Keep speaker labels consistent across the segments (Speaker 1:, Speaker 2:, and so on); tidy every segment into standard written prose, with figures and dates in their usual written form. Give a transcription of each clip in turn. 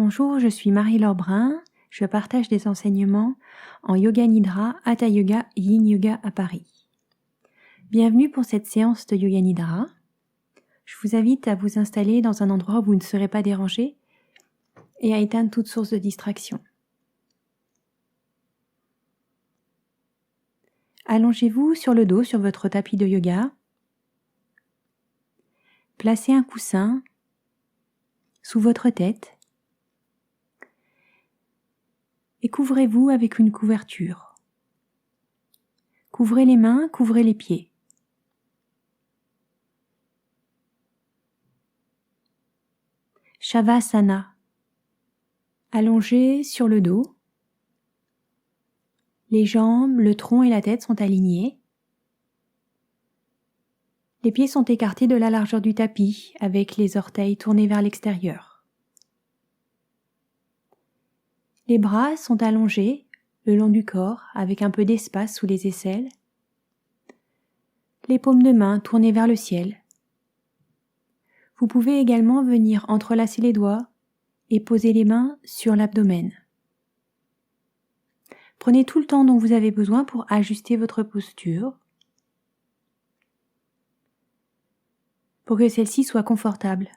Speaker 1: Bonjour, je suis Marie-Laure Brun. Je partage des enseignements en Yoga Nidra, Hatha Yoga et Yin Yoga à Paris. Bienvenue pour cette séance de Yoga Nidra. Je vous invite à vous installer dans un endroit où vous ne serez pas dérangé et à éteindre toute source de distraction. Allongez-vous sur le dos sur votre tapis de yoga. Placez un coussin sous votre tête et couvrez-vous avec une couverture. Couvrez les mains, couvrez les pieds. Shavasana. Allongé sur le dos. Les jambes, le tronc et la tête sont alignés. Les pieds sont écartés de la largeur du tapis avec les orteils tournés vers l'extérieur. Les bras sont allongés le long du corps avec un peu d'espace sous les aisselles. Les paumes de main tournées vers le ciel. Vous pouvez également venir entrelacer les doigts et poser les mains sur l'abdomen. Prenez tout le temps dont vous avez besoin pour ajuster votre posture, pour que celle-ci soit confortable.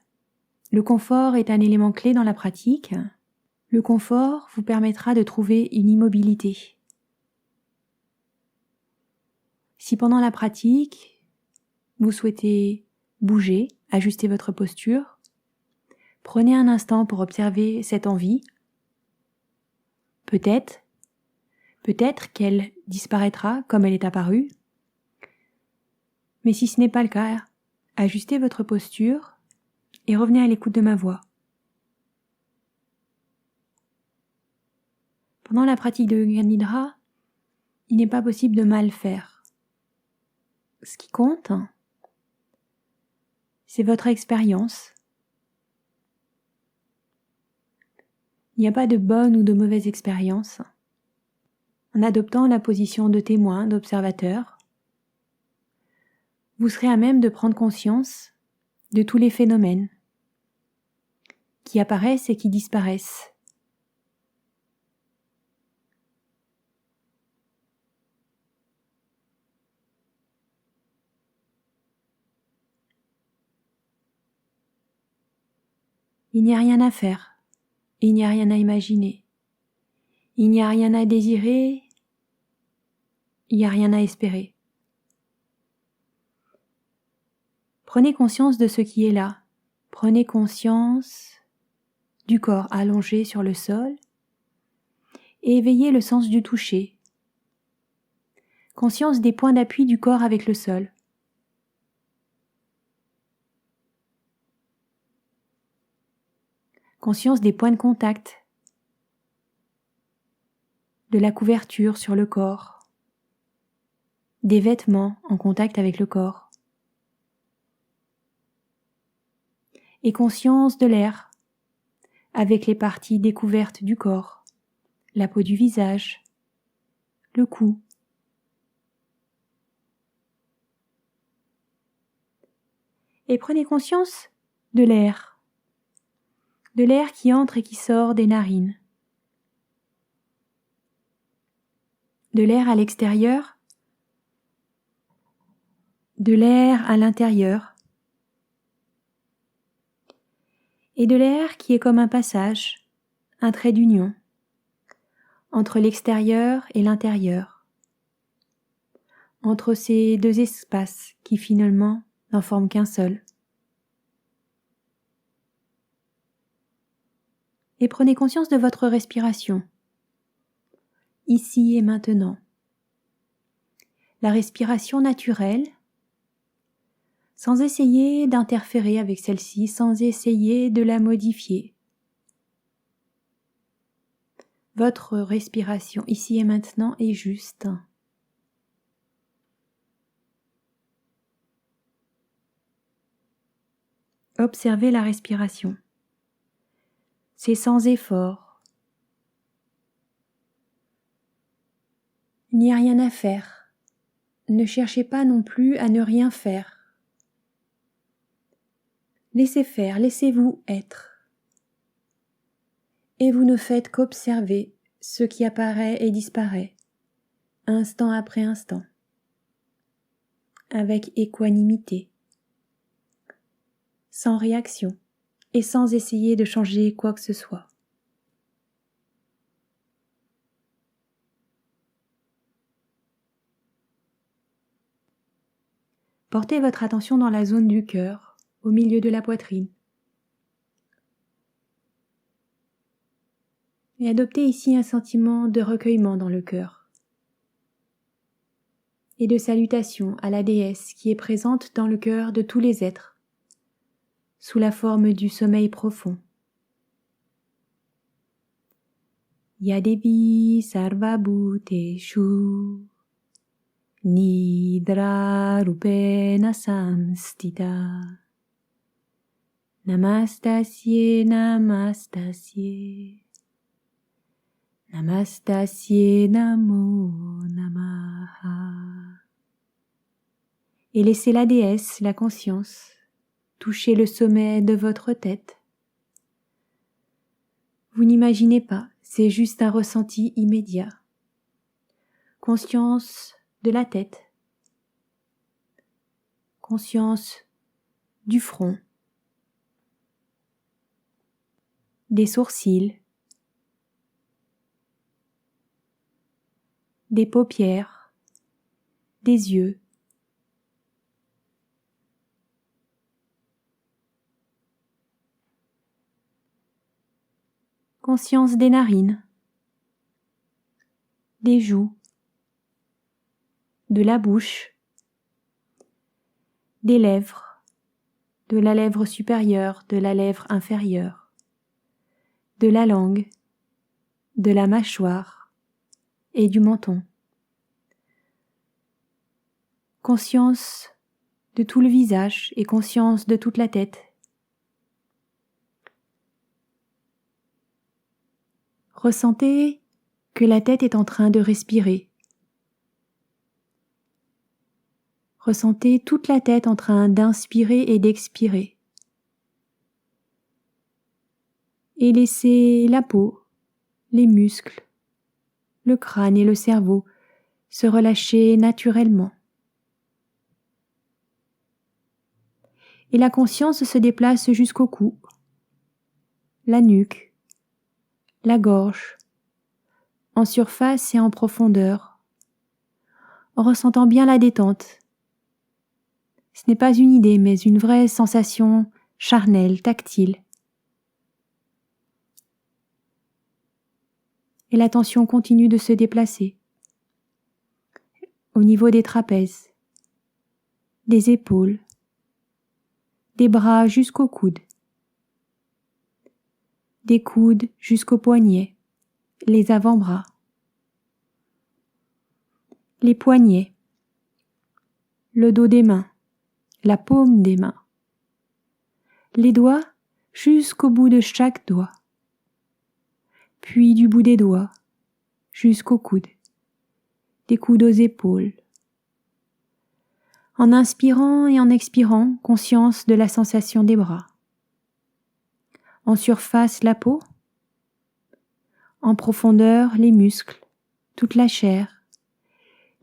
Speaker 1: Le confort est un élément clé dans la pratique. Le confort vous permettra de trouver une immobilité. Si pendant la pratique, vous souhaitez bouger, ajuster votre posture, prenez un instant pour observer cette envie. Peut-être qu'elle disparaîtra comme elle est apparue. Mais si ce n'est pas le cas, ajustez votre posture et revenez à l'écoute de ma voix. Pendant la pratique de Yoga Nidra, il n'est pas possible de mal faire. Ce qui compte, c'est votre expérience. Il n'y a pas de bonne ou de mauvaise expérience. En adoptant la position de témoin, d'observateur, vous serez à même de prendre conscience de tous les phénomènes qui apparaissent et qui disparaissent. Il n'y a rien à faire, il n'y a rien à imaginer, il n'y a rien à désirer, il n'y a rien à espérer. Prenez conscience de ce qui est là, prenez conscience du corps allongé sur le sol et éveillez le sens du toucher, conscience des points d'appui du corps avec le sol. Conscience des points de contact, de la couverture sur le corps, des vêtements en contact avec le corps. Et conscience de l'air, avec les parties découvertes du corps, la peau du visage, le cou. Et prenez conscience de l'air qui entre et qui sort des narines, de l'air à l'extérieur, de l'air à l'intérieur, et de l'air qui est comme un passage, un trait d'union, entre l'extérieur et l'intérieur, entre ces deux espaces qui finalement n'en forment qu'un seul. Et prenez conscience de votre respiration, ici et maintenant. La respiration naturelle, sans essayer d'interférer avec celle-ci, sans essayer de la modifier. Votre respiration ici et maintenant est juste. Observez la respiration. C'est sans effort. Il n'y a rien à faire. Ne cherchez pas non plus à ne rien faire. Laissez faire, laissez-vous être. et vous ne faites qu'observer ce qui apparaît et disparaît, instant après instant, avec équanimité, sans réaction et sans essayer de changer quoi que ce soit. Portez votre attention dans la zone du cœur, au milieu de la poitrine. Et adoptez ici un sentiment de recueillement dans le cœur et de salutation à la déesse qui est présente dans le cœur de tous les êtres, sous la forme du sommeil profond. Yadevi sarvabhuteshu nidra rupena samstita namastasye namastasye namastasye namo namaha. Et laissez la déesse, la conscience, toucher le sommet de votre tête. Vous n'imaginez pas, c'est juste un ressenti immédiat. Conscience de la tête, conscience du front, des sourcils, des paupières, des yeux, conscience des narines, des joues, de la bouche, des lèvres, de la lèvre supérieure, de la lèvre inférieure, de la langue, de la mâchoire et du menton. Conscience de tout le visage et conscience de toute la tête. Ressentez que la tête est en train de respirer. Ressentez toute la tête en train d'inspirer et d'expirer. Et laissez la peau, les muscles, le crâne et le cerveau se relâcher naturellement. Et la conscience se déplace jusqu'au cou, la nuque, la gorge, en surface et en profondeur, en ressentant bien la détente. Ce n'est pas une idée, mais une vraie sensation charnelle, tactile. Et l'attention continue de se déplacer au niveau des trapèzes, des épaules, des bras jusqu'aux coudes, des coudes jusqu'aux poignets, les avant-bras, les poignets, le dos des mains, la paume des mains, les doigts jusqu'au bout de chaque doigt, puis du bout des doigts jusqu'aux coudes, des coudes aux épaules. En inspirant et en expirant, conscience de la sensation des bras. En surface, la peau. En profondeur, les muscles, toute la chair,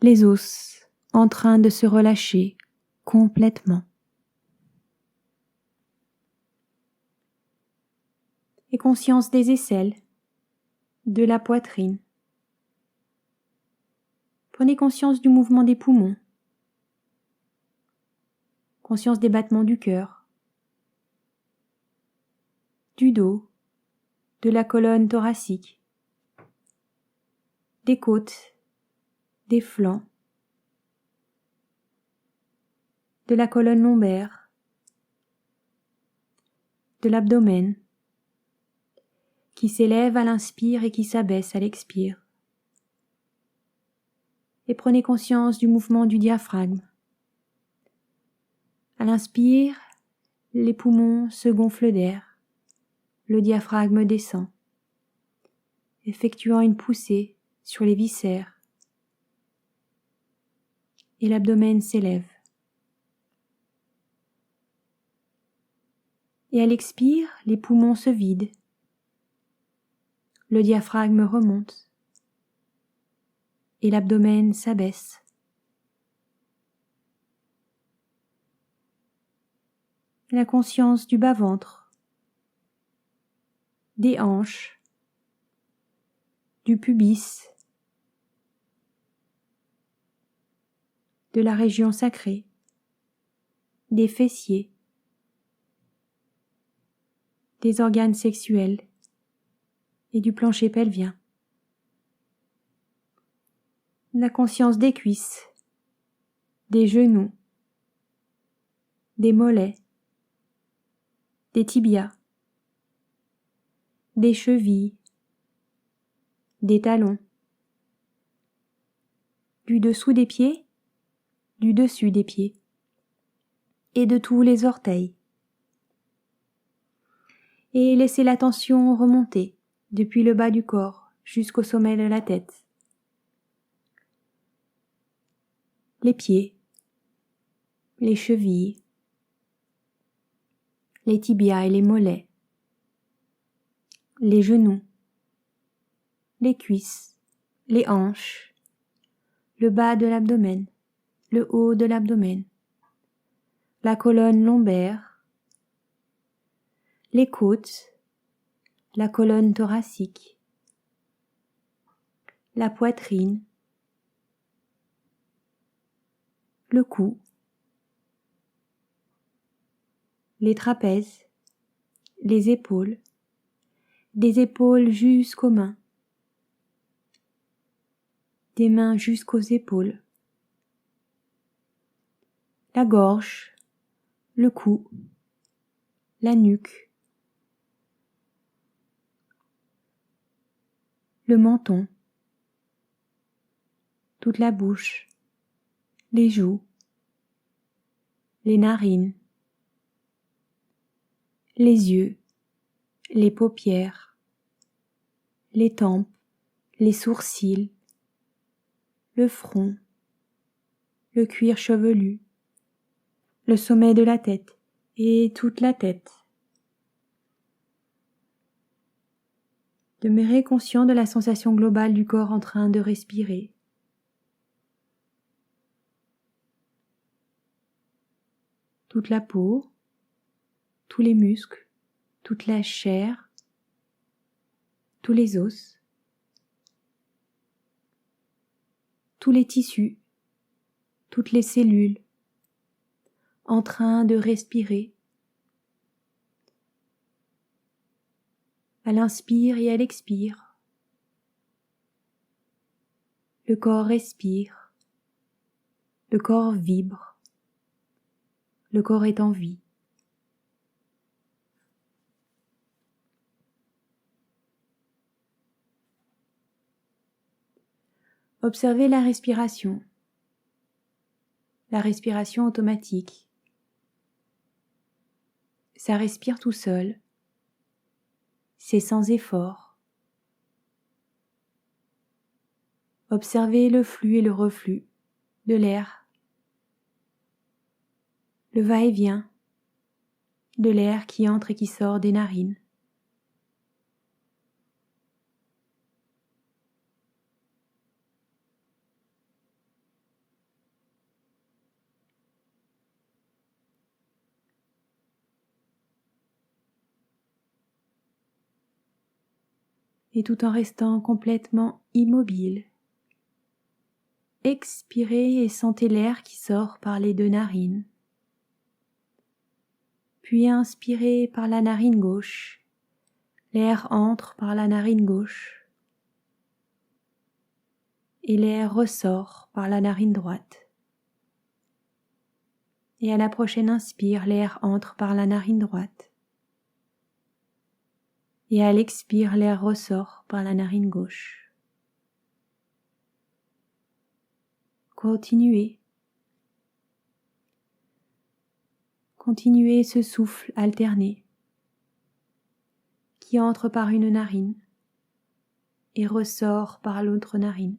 Speaker 1: les os en train de se relâcher complètement. Et conscience des aisselles, de la poitrine. Prenez conscience du mouvement des poumons. Conscience des battements du cœur, du dos, de la colonne thoracique, des côtes, des flancs, de la colonne lombaire, de l'abdomen, qui s'élève à l'inspire et qui s'abaisse à l'expire. Et prenez conscience du mouvement du diaphragme. À l'inspire, les poumons se gonflent d'air, le diaphragme descend, effectuant une poussée sur les viscères, et l'abdomen s'élève. Et à l'expire, les poumons se vident, Le diaphragme remonte et l'abdomen s'abaisse. La conscience du bas-ventre, des hanches, du pubis, de la région sacrée, des fessiers, des organes sexuels et du plancher pelvien. La conscience des cuisses, des genoux, des mollets, des tibias, des chevilles, des talons, du dessous des pieds, du dessus des pieds et de tous les orteils. Et laissez la tension remonter depuis le bas du corps jusqu'au sommet de la tête. Les pieds, les chevilles, les tibias et les mollets, les genoux, les cuisses, les hanches, le bas de l'abdomen, le haut de l'abdomen, la colonne lombaire, les côtes, la colonne thoracique, la poitrine, le cou, les trapèzes, les épaules, des épaules jusqu'aux mains, des mains jusqu'aux épaules, la gorge, le cou, la nuque, le menton, toute la bouche, les joues, les narines, les yeux, les paupières, les tempes, les sourcils, le front, le cuir chevelu, le sommet de la tête et toute la tête. Demeurez conscient de la sensation globale du corps en train de respirer. Toute la peau, tous les muscles, toute la chair, tous les os, tous les tissus, toutes les cellules, en train de respirer. À l'inspire et à l'expire, le corps respire, le corps vibre, le corps est en vie. Observez la respiration automatique. Ça respire tout seul, c'est sans effort. Observez le flux et le reflux de l'air, le va-et-vient de l'air qui entre et qui sort des narines. Et tout en restant complètement immobile, expirez et sentez l'air qui sort par les deux narines. Puis inspirez par la narine gauche, l'air entre par la narine gauche et l'air ressort par la narine droite. Et à la prochaine inspire, l'air entre par la narine droite. Et à l'expire, l'air ressort par la narine gauche. Continuez. Continuez ce souffle alterné qui entre par une narine et ressort par l'autre narine.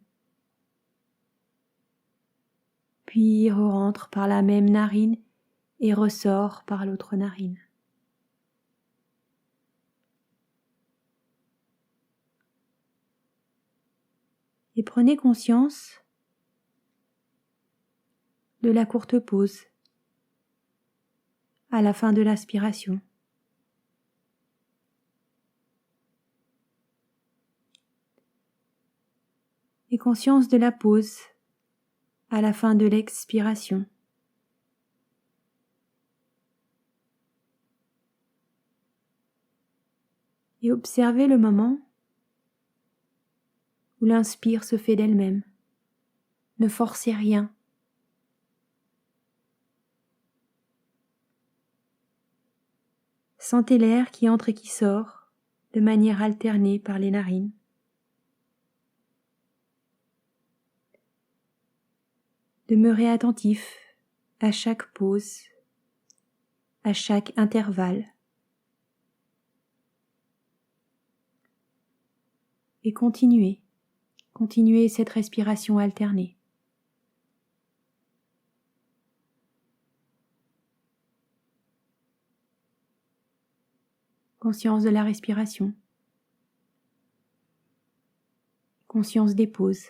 Speaker 1: Puis rentre par la même narine et ressort par l'autre narine. Et prenez conscience de la courte pause à la fin de l'aspiration. Et conscience de la pause à la fin de l'expiration. Et observez le moment où l'inspire se fait d'elle-même. Ne forcez rien. Sentez l'air qui entre et qui sort de manière alternée par les narines. Demeurez attentif à chaque pause, à chaque intervalle. Et continuez cette respiration alternée. Conscience de la respiration. Conscience des pauses.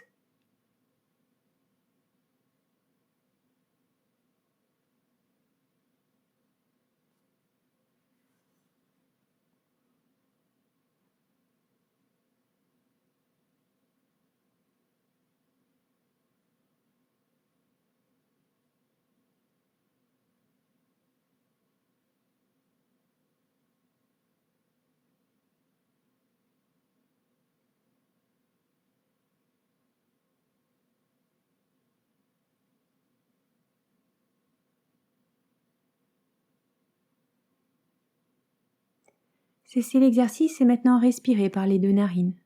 Speaker 1: Cessez l'exercice et maintenant respirez par les 2 narines.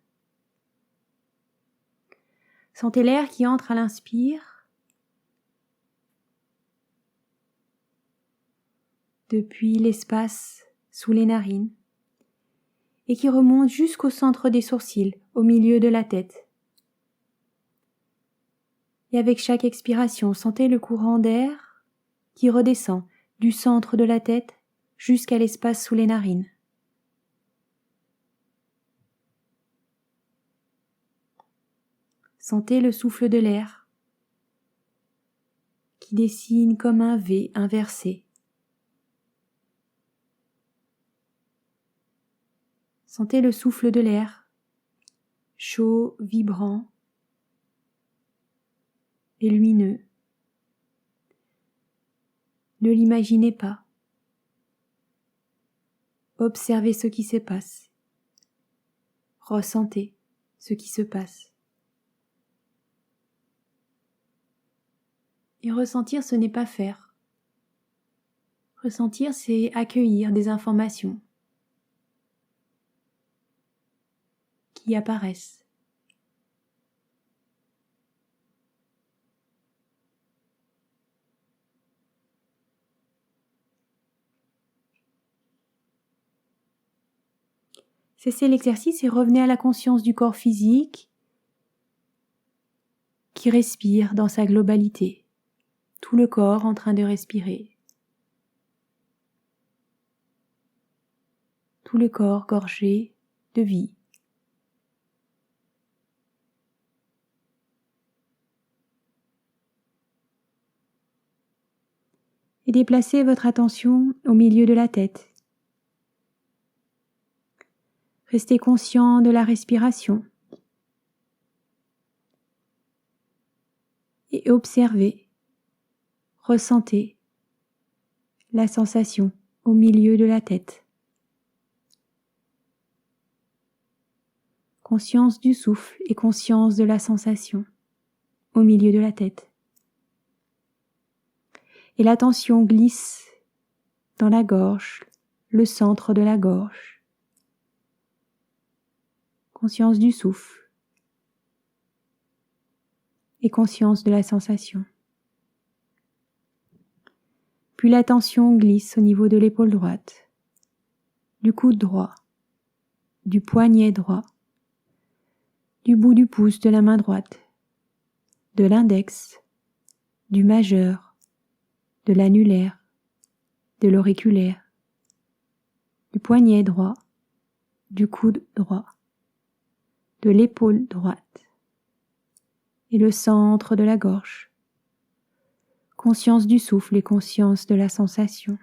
Speaker 1: Sentez l'air qui entre à l'inspire depuis l'espace sous les narines et qui remonte jusqu'au centre des sourcils, au milieu de la tête. Et avec chaque expiration, sentez le courant d'air qui redescend du centre de la tête jusqu'à l'espace sous les narines. Sentez le souffle de l'air qui dessine comme un V inversé. Sentez le souffle de l'air, chaud, vibrant et lumineux. Ne l'imaginez pas. Observez ce qui se passe. Ressentez ce qui se passe. Et ressentir, ce n'est pas faire. Ressentir, c'est accueillir des informations qui apparaissent. Cessez l'exercice et revenez à la conscience du corps physique qui respire dans sa globalité. Tout le corps en train de respirer. Tout le corps gorgé de vie. Et déplacez votre attention au milieu de la tête. Restez conscient de la respiration. Et observez, ressentez la sensation au milieu de la tête. Conscience du souffle et conscience de la sensation au milieu de la tête. Et l'attention glisse dans la gorge, le centre de la gorge. Conscience du souffle et conscience de la sensation. Puis l'attention glisse au niveau de l'épaule droite, du coude droit, du poignet droit, du bout du pouce de la main droite, de l'index, du majeur, de l'annulaire, de l'auriculaire, du poignet droit, du coude droit, de l'épaule droite, et le centre de la gorge. Conscience du souffle et conscience de la sensation.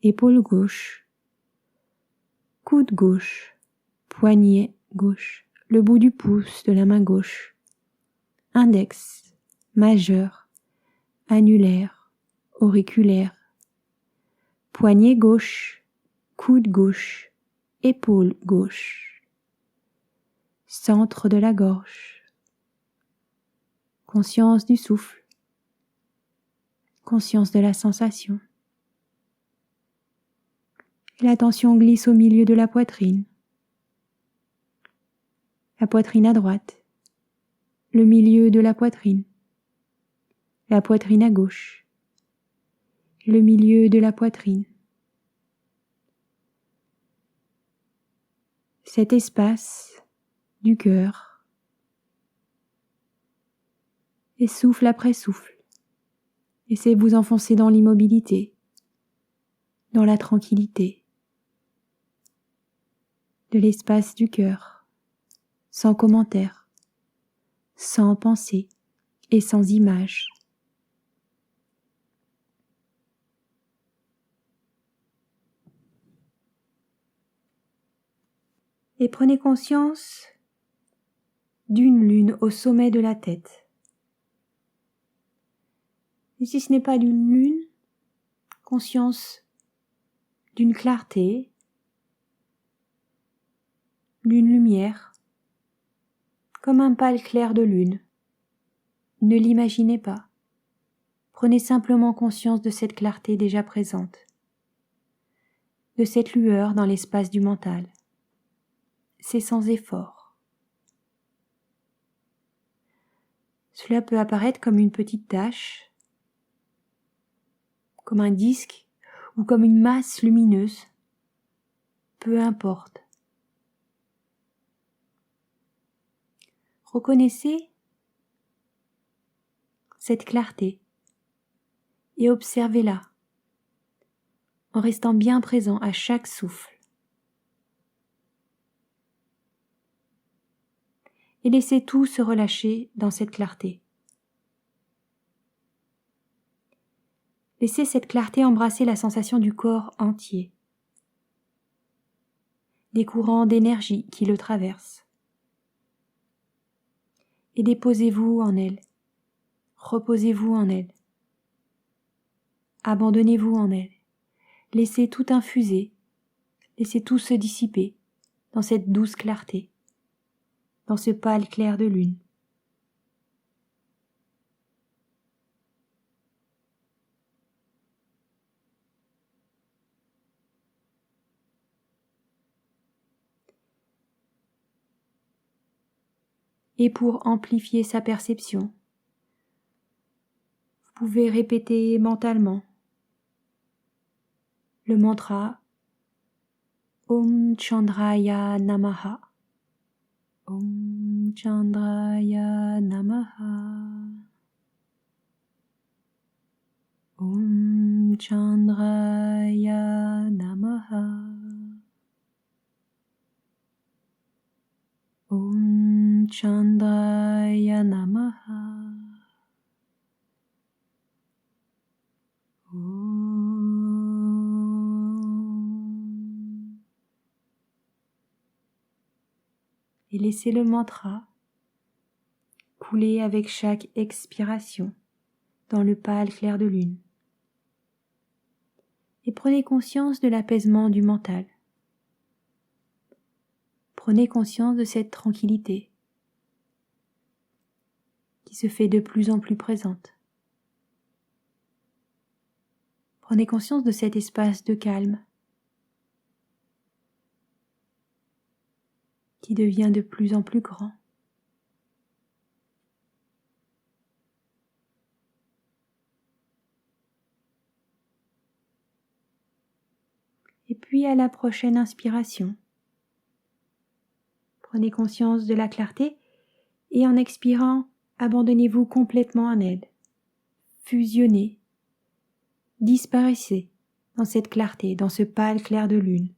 Speaker 1: Épaule gauche, coude gauche, poignet gauche, le bout du pouce de la main gauche, index, majeur, annulaire, auriculaire, poignet gauche, coude gauche, épaule gauche, centre de la gorge, conscience du souffle, conscience de la sensation. Et l'attention glisse au milieu de la poitrine à droite, le milieu de la poitrine à gauche, le milieu de la poitrine. Cet espace du cœur, et souffle après souffle, laissez vous enfoncer dans l'immobilité, dans la tranquillité de l'espace du cœur, sans commentaire, sans pensée et sans image. Et prenez conscience d'une lune au sommet de la tête. Et si ce n'est pas d'une lune, conscience d'une clarté, d'une lumière, comme un pâle clair de lune. Ne l'imaginez pas. Prenez simplement conscience de cette clarté déjà présente, de cette lueur dans l'espace du mental. C'est sans effort. Cela peut apparaître comme une petite tache, comme un disque ou comme une masse lumineuse. Peu importe. Reconnaissez cette clarté et observez-la en restant bien présent à chaque souffle. Et laissez tout se relâcher dans cette clarté. Laissez cette clarté embrasser la sensation du corps entier, des courants d'énergie qui le traversent. Et déposez-vous en elle, reposez-vous en elle, abandonnez-vous en elle, laissez tout infuser, laissez tout se dissiper dans cette douce clarté, dans ce pâle clair de lune. Et pour amplifier sa perception, vous pouvez répéter mentalement le mantra Om Chandraya Namaha. Om Chandraya Namaha. Om Chandraya Namaha. Om Chandraya Namaha. Et laissez le mantra couler avec chaque expiration dans le pâle clair de lune. Et prenez conscience de l'apaisement du mental. Prenez conscience de cette tranquillité qui se fait de plus en plus présente. Prenez conscience de cet espace de calme qui devient de plus en plus grand. Et puis à la prochaine inspiration, prenez conscience de la clarté et en expirant, abandonnez-vous complètement en elle. Fusionnez, disparaissez dans cette clarté, dans ce pâle clair de lune.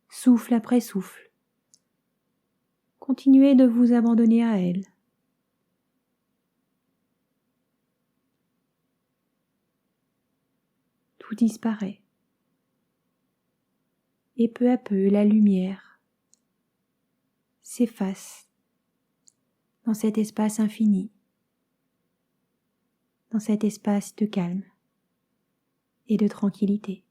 Speaker 1: Souffle après souffle, continuez de vous abandonner à elle. Tout disparaît. Et peu à peu, la lumière s'efface dans cet espace infini, dans cet espace de calme et de tranquillité.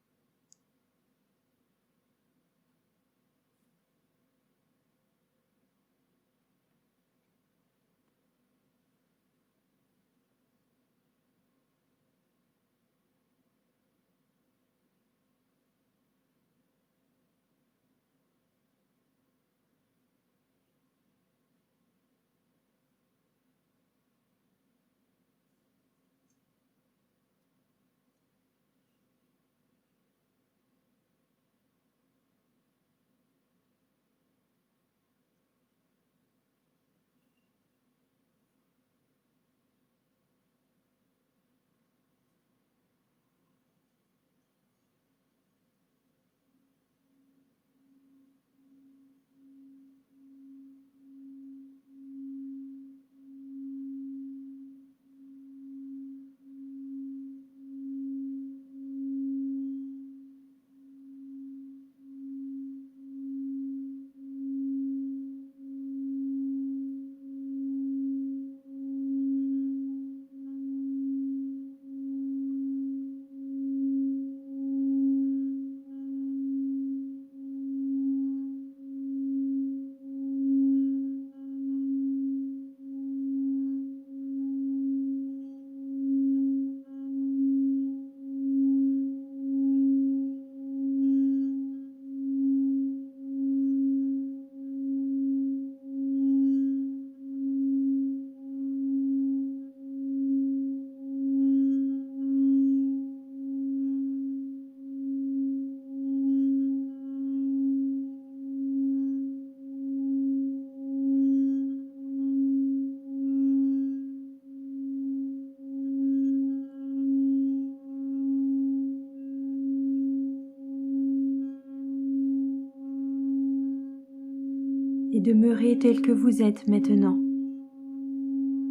Speaker 1: Et demeurez tel que vous êtes maintenant,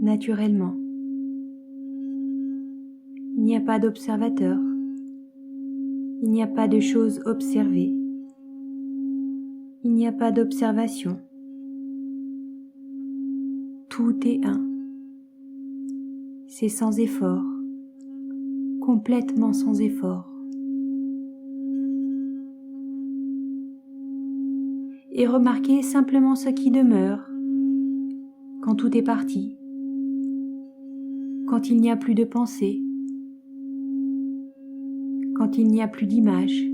Speaker 1: naturellement. Il n'y a pas d'observateur, il n'y a pas de choses observées, il n'y a pas d'observation. Tout est un. C'est sans effort, complètement sans effort. Et remarquez simplement ce qui demeure quand tout est parti, quand il n'y a plus de pensée, quand il n'y a plus d'image,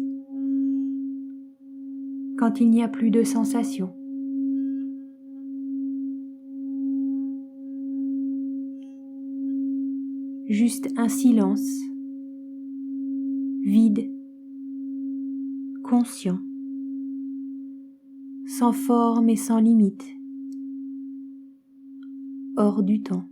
Speaker 1: quand il n'y a plus de sensation. Juste un silence, vide, conscient, sans forme et sans limite, hors du temps.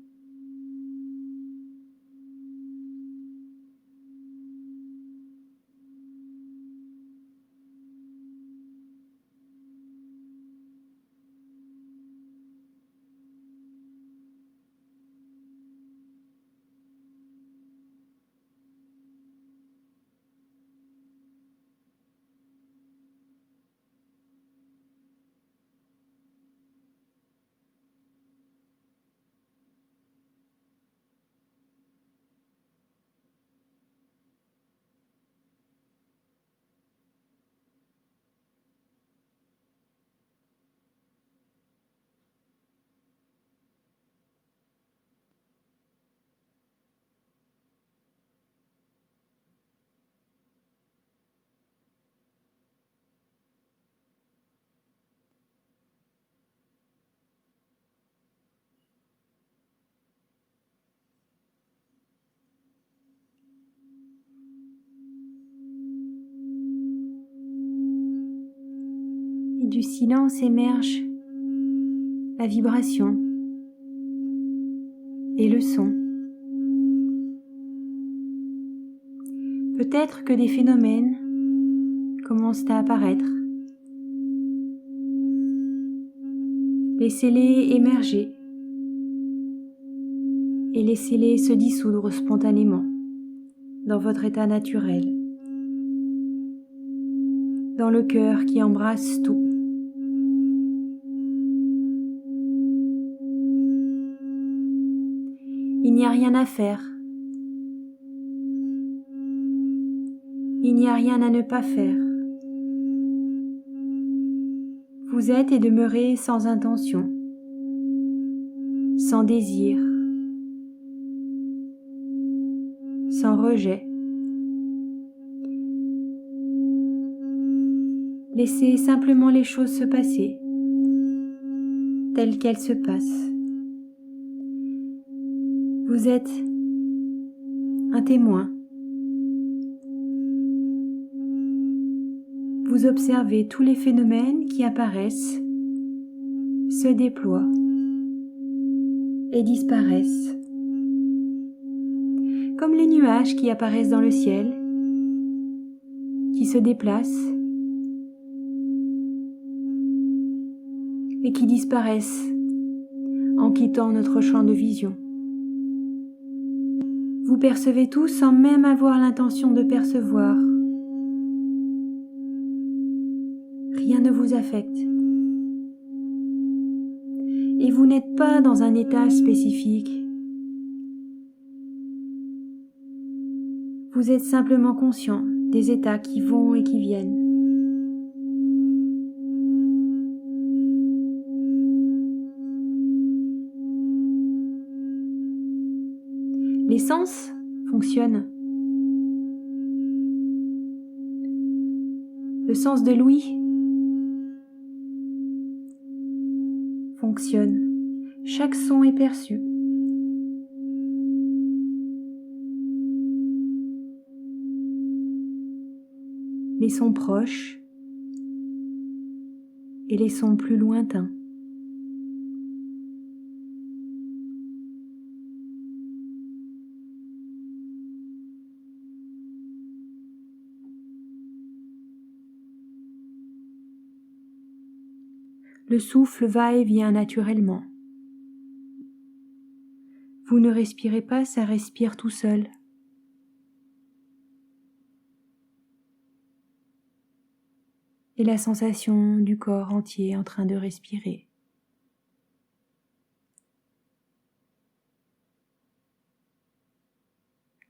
Speaker 1: Et du silence émerge la vibration et le son. Peut-être que des phénomènes commencent à apparaître. Laissez-les émerger et laissez-les se dissoudre spontanément dans votre état naturel, dans le cœur qui embrasse tout. Il n'y a rien à faire. Il n'y a rien à ne pas faire. Vous êtes et demeurez sans intention, sans désir, sans rejet. Laissez simplement les choses se passer, telles qu'elles se passent. Vous êtes un témoin. Vous observez tous les phénomènes qui apparaissent, se déploient et disparaissent. Comme les nuages qui apparaissent dans le ciel, qui se déplacent et qui disparaissent en quittant notre champ de vision. Vous percevez tout sans même avoir l'intention de percevoir. Rien ne vous affecte. Et vous n'êtes pas dans un état spécifique. Vous êtes simplement conscient des états qui vont et qui viennent. Les sens fonctionnent. Le sens de l'ouïe fonctionne. Chaque son est perçu. Les sons proches et les sons plus lointains. Le souffle va et vient naturellement. Vous ne respirez pas, ça respire tout seul. Et la sensation du corps entier en train de respirer.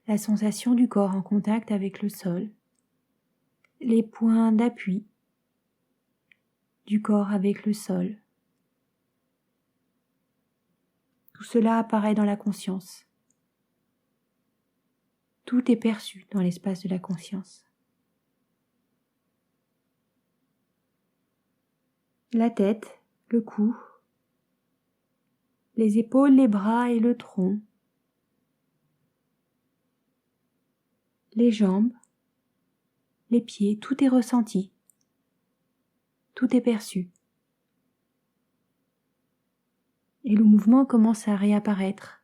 Speaker 1: La sensation du corps en contact avec le sol. Les points d'appui du corps avec le sol. Tout cela apparaît dans la conscience. Tout est perçu dans l'espace de la conscience. La tête, le cou, les épaules, les bras et le tronc, les jambes, les pieds, tout est ressenti, tout est perçu. Et le mouvement commence à réapparaître.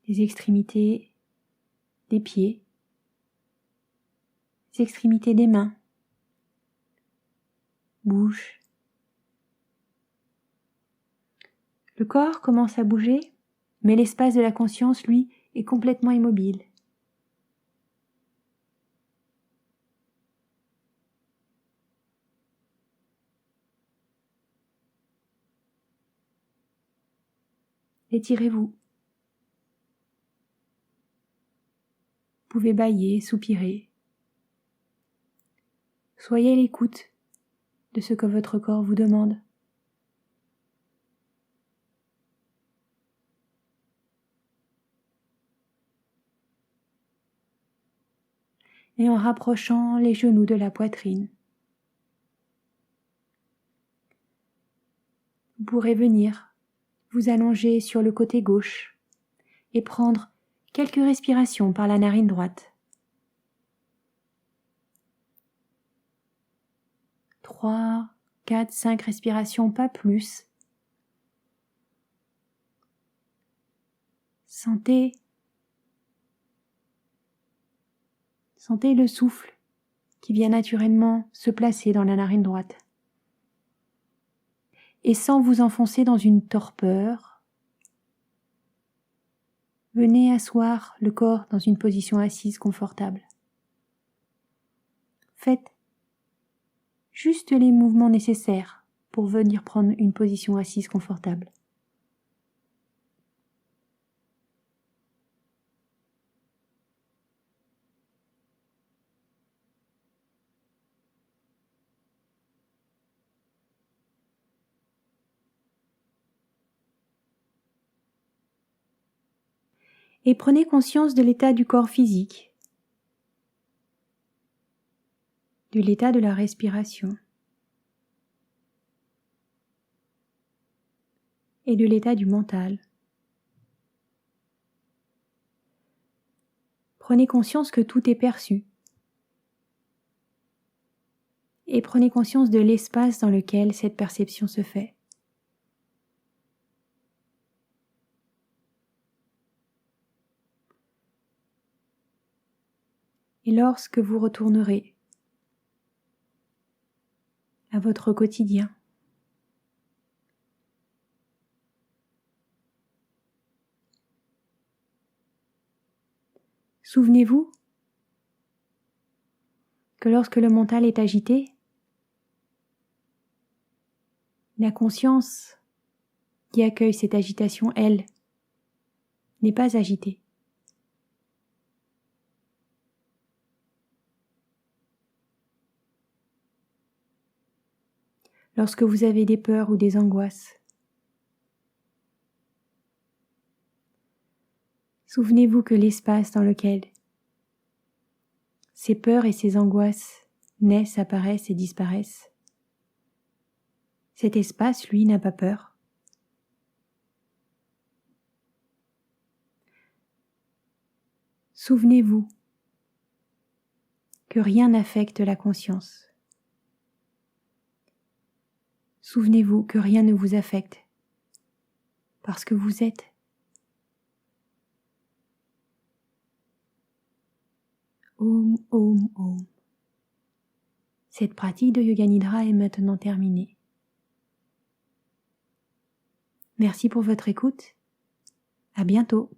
Speaker 1: Les extrémités des pieds, les extrémités des mains, bouge. Le corps commence à bouger, mais l'espace de la conscience, lui, est complètement immobile. Étirez-vous. Vous pouvez bâiller, soupirer. Soyez à l'écoute de ce que votre corps vous demande. Et en rapprochant les genoux de la poitrine, vous pourrez venir vous allonger sur le côté gauche et prendre quelques respirations par la narine droite. 3, 4, 5 respirations, pas plus. Sentez le souffle qui vient naturellement se placer dans la narine droite. et sans vous enfoncer dans une torpeur, venez asseoir le corps dans une position assise confortable. Faites juste les mouvements nécessaires pour venir prendre une position assise confortable. Et prenez conscience de l'état du corps physique, de l'état de la respiration et de l'état du mental. Prenez conscience que tout est perçu et prenez conscience de l'espace dans lequel cette perception se fait. Et lorsque vous retournerez à votre quotidien, souvenez-vous que lorsque le mental est agité, la conscience qui accueille cette agitation, elle, n'est pas agitée. Lorsque vous avez des peurs ou des angoisses, souvenez-vous que l'espace dans lequel ces peurs et ces angoisses naissent, apparaissent et disparaissent, cet espace, lui, n'a pas peur. Souvenez-vous que rien n'affecte la conscience. Souvenez-vous que rien ne vous affecte parce que vous êtes. Om, Om, Om. Cette pratique de Yoga Nidra est maintenant terminée. Merci pour votre écoute. À bientôt.